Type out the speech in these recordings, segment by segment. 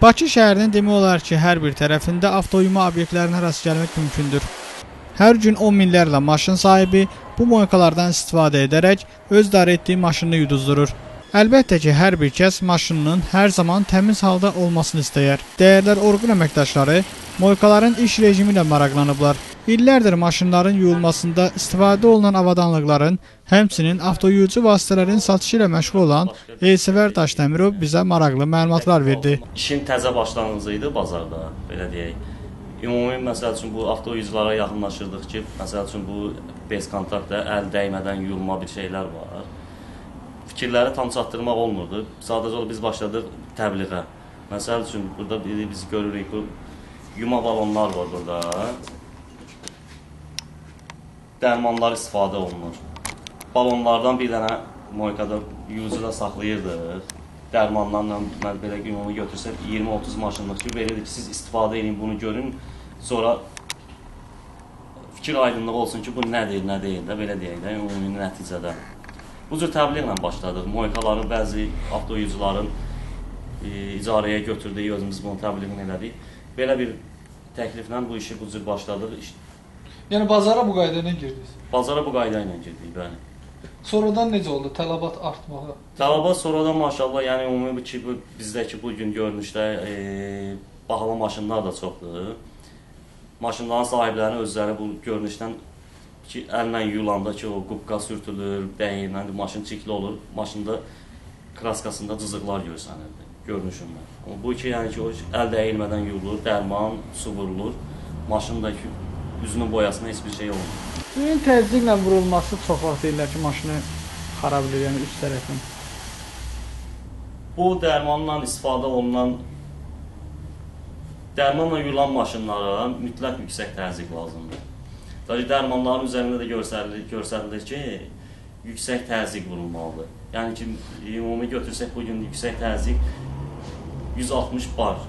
Bakı şəhərinin demək olar ki, hər bir tərəfində avtoyuma obyektlərinə rast gəlmək mümkündür. Hər gün 10 minlərlə maşın sahibi bu moykalardan istifadə edərək öz idarə etdiyi maşınını yuduzdurur. Əlbəttə ki, hər bir kəs maşınının hər zaman təmiz halda olmasını istəyər. Dəyərli orqan əməkdaşları moykaların iş rejimi ilə maraqlanıblar. İllərdir maşınların yuyulmasında istifadə olunan avadanlıqların, həmçinin avtoyuyucu vasitələrin satışı ilə məşğul olan Elsəvər Daşdəmirov bizə maraqlı məlumatlar verdi. İşin təzə başlanğıcı idi bazarda, belə deyək. Ümumi məsəl üçün bu avtoyuyuculara yaxınlaşırdıq ki, məsəl üçün bu bez kontaktda əl dəymədən yuyulma bir şeylər var. Fikirləri tam çatdırmaq olmurdu. Sadəcə biz başladıq təbliğə. Məsəl üçün burada biz görürük bu yuma balonlar var burada. Dərmanlar istifadə olunur. Balonlardan bir dənə moykada yuyucuda saxlayırdıq. Dərmanlarla mən belə ümumi götürsək 20-30 maşınlıq ki, verirdik ki, siz istifadə edin, bunu görün. Sonra fikir aydınlığı olsun ki, bu nədir, nə deyil də, belə deyək də, ümumi nəticədə. Bu cür təbliğlə başladıq. Moykaların bəzi avtoyuyucuların icarəyə götürdüyü, özümüz bunu təbliğini elədik. Belə bir təkliflə bu işi bu cür başladıq. Yəni bazara bu qayda ilə girdiniz? Bazara bu qayda ilə girdik, bəli. Sonradan necə oldu tələbat artmağı? Tələbat sonradan maşallah, yəni ümumi ki, bizdəki bu gün görünüşdə bahalı maşınlar da çoxdur. Maşınların sahiblərinin özləri bu görünüşdən ki, əllə yuyulanda ki, o qubqa sürtülür, dəyirlə, maşın çirkli olur, maşında kraskasında cızıqlar görsənirdi, görünüşündən. Bu ki, yəni ki, o əl dəyilmədən yuyulur, dərman, su vurulur, maşındakı üzünün boyasına heç bir şey olmur. Suyun təzyiqlə vurulması çox vaxt deyirlər ki, maşını xarab edir, yəni üst tərəfin. Bu dərmanla istifadə olunan, dərmanla yuyulan maşınlara mütləq yüksək təzyiq lazımdır. Dərmanların üzərində də göstərilir ki, yüksək təzyiq vurulmalıdır. Yəni ki, ümumi götürsək bugün yüksək təzyiq 160 bar,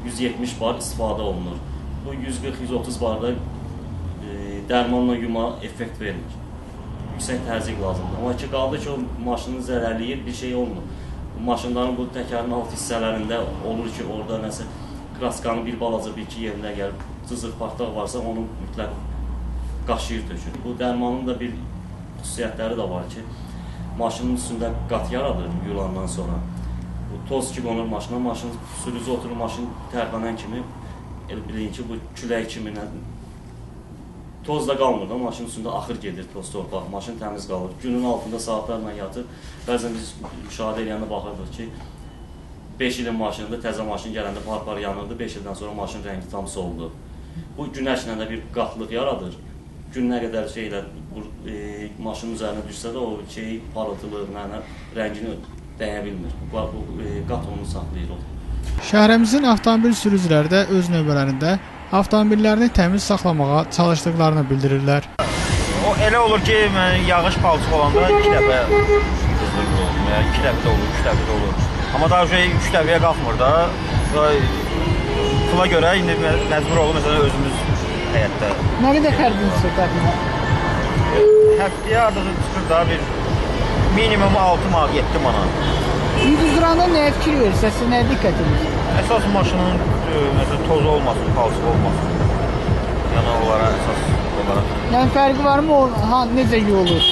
170 bar istifadə olunur. Bu 140-130 barda dərmanla yuma effekt vermir. Yüksək təzyiq lazımdır. Amma ki, qaldı ki, o maşını zərərləyir, bir şey olmur. Maşınların bu təkərin alt hissələrində olur ki, orada nəsə kraskanın bir balaca bir-iki yerində əgər cızıq partaq varsa, onu mütləq qaşıyır, tökür. Bu dərmanın da bir xüsusiyyətləri də var ki, maşının üstündə qat yaradır yuyulandan sonra. Bu toz ki, qonur maşına, maşın sürücü oturur, maşın tərpənən kimi, bilin ki, bu külək kimi toz da qalmır da, maşının üstündə axır gedir toz torpaq, maşın təmiz qalır. Günün altında saatlarla yatır. Bəzən biz müşahidə edəndə baxırdıq ki, 5 ilin maşınında təzə maşın gələndə par-par yanırdı, 5 ildən sonra maşın rəngi tam soldu. Bu günəşlə də bir qatlıq yaradır. Gün nə qədər şeylə maşının üzərinə düşsə də o şey parıltılır, rəngini dəyə bilmir. Bu qat onu saxlayır. Şəhərimizin avtomobil sürücüləri də öz növbələrində avtomobillərini təmiz saxlamağa çalışdıqlarını bildirirlər. O elə olur ki, yağış palçıq olanda 2 dəfə qızdırır olur, 2 dəfə də olur, 3 dəfə də olur. Amma daha 3 dəfəyə qalxmır da. Pula görə indi məcbur olub məsələn özümüz həyətdə. Nə qədər xərciniz çıxır təxminən? Həftəyə artıq çıxır da bir minimum 6 manat, 7 manat. Yuduzduranda nəyə fikir verirsiniz, nəyə diqqət edirsiniz? Əsas maşının məsələn toz olmasın, palçıq olmasın. Yəni onlara əsas olaraq. Yəni fərqi varmı o necə yuyulur?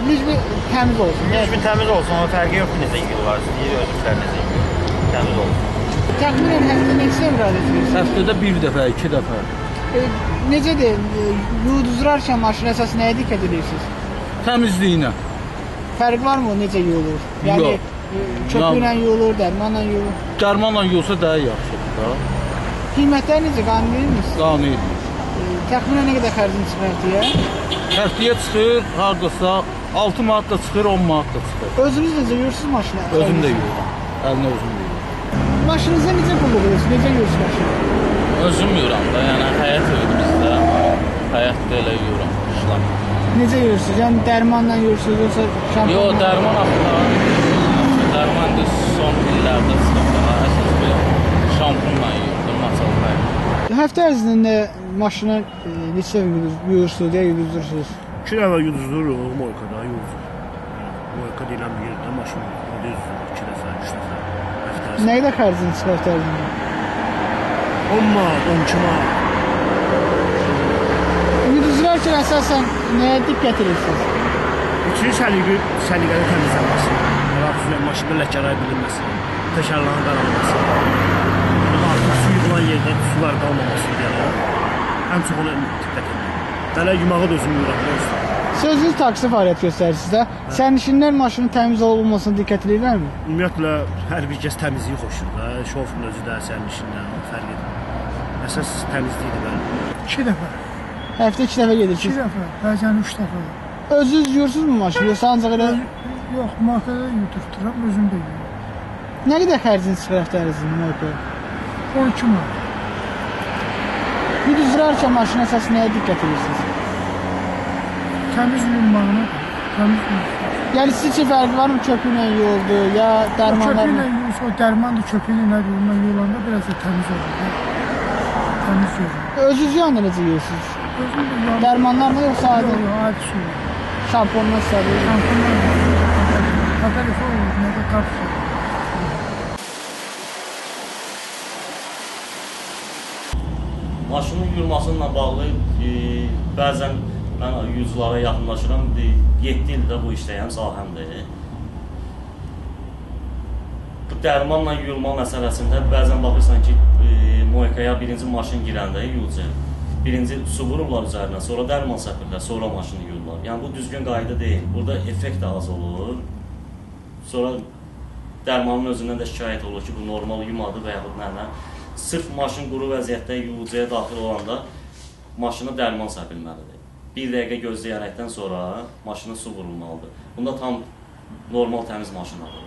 Mücbir təmiz olsun. Mücbir təmiz olsun, o fərqi yox ki, necə yuyulurlar, istəyir özümüzlər necə yuyulur, təmiz olsun. Təxminən həftə neçə istifadə edirsiniz? Həftədə 1 dəfə, 2 dəfə. Necədir? Yuduzdurarkən maşına əsas nəyə diqqət edirsiniz? Təmizliyinə. Fərqi varmı o necə yuyulur? Yəni köpüklə yuyulur, dərmanla yuyulur? Dərmanla yuyulsa daha yaxşıdır da. Qiymətləri necə, qanun edirsiniz? Qanun edilir. Təxminən nə qədər xərcin çıxır həftəyə? Həftəyə çıxır, hardasa 6 manat da çıxır, 10 manat da çıxır. Özünüz necə yuyursunuz maşına? Özüm də yuyuram, əlinə özüm yuyuram. Maşınızda necə qulluqluyorsunuz, necə yuyursunuz maşını? Özüm yuyuram da, yəni həyət yuyurum bizdə, həyətdə elə yuyuram, qışlar. Necə yuyursunuz, yəni dərmanla yuyursunuz, yoxsa şampunla? Yox, dərman axıda, dərman son illərdə çıxımda, əsas belə şampunla yuyurdum, maçalı həyət. Həftə ərzində maşına neçə yuyursunuz, ya yuduzdursunuz? 2 dəfə yuduzduruq moykada, yuduzdur. Moyka deyilən bir yerdə maşın yuduzdur, 2 dəfə, 3 dəfə həftə eləsin. Nə qədər xərcin çıxır avtoyuma? 10 manat, 12 manat. Yuduzlarkən əsasən nəyə diqqət edirsiniz? Üçüncü səliqəli təmizlənməsi. Xüsusən maşında ləkələr bilinməsi, təkərlərin qaranması. Artıq su yığılan yerdə sular qalmaması deyərək. Ən çox ona diqqət edir. Dələ yumağı da özünü yürəklər üstə. Sözünüz taksi fəaliyyət göstərir sizdə. Sərnişinlər maşının təmiz olmasına diqqət edirlərmi? Ümumiyyətlə, hər bir kəs təmizliyi xoşdur da. Şoförün özü də, sərnişinlər, fərq edir. Əsas təmizlikdir bəli. 2 dəfə, Həftə 2 dəfə 2 gedirsiniz. dəfə, bəzən 3 dəfə. Özünüz yuyursunuzmu maşını, yoxsa ancaq elə Yox, markada yuturturam, özüm də yuyuram. nə qədər xərcin çıxır həftə ərzində markaya? 12 manat. Yuduzlarkən maşına əsas nəyə diqqət edirsiniz? Təmiz yuyulmağına, təmiz yuyulmağına. Yəni sizin üçün fərqi varmı köpüylə yuyuldu ya Köpüylə dərmanlarla? yuyulsa, o dərmandır, köpüylə yuyulanda biraz da təmiz olur. Təmiz yuyulur. Özünüz yanında necə yuyursunuz? Özüm də yuyuram. Dərmanlarla yoxsa adi Yox, adi su. şamponla sarı? Şampunlar, kadarife olur, nə də kapsül. Maşının yuyulmasıyla bağlı bəzən mən yuyuculara yaxınlaşıram. 7 ildə bu işləyən sahəmdir. Bu dərmanla yuyulma məsələsində bəzən baxırsan ki, moykaya birinci maşın girəndə yuyulacaq. Birinci su vururlar üzərinə, sonra dərman səpirlər, sonra maşını yuyurlar. Yəni bu düzgün qayda deyil. Burada effekt də az olur. Sonra dərmanın özündən də şikayət olur ki, bu normal yumadı və yaxud nə. Sırf maşın quru vəziyyətdə yuyulacaya daxil olanda maşına dərman səpilməlidir. 1 dəqiqə gözləyərəkdən sonra maşına su vurulmalıdır. Bunda tam normal təmiz maşın alır.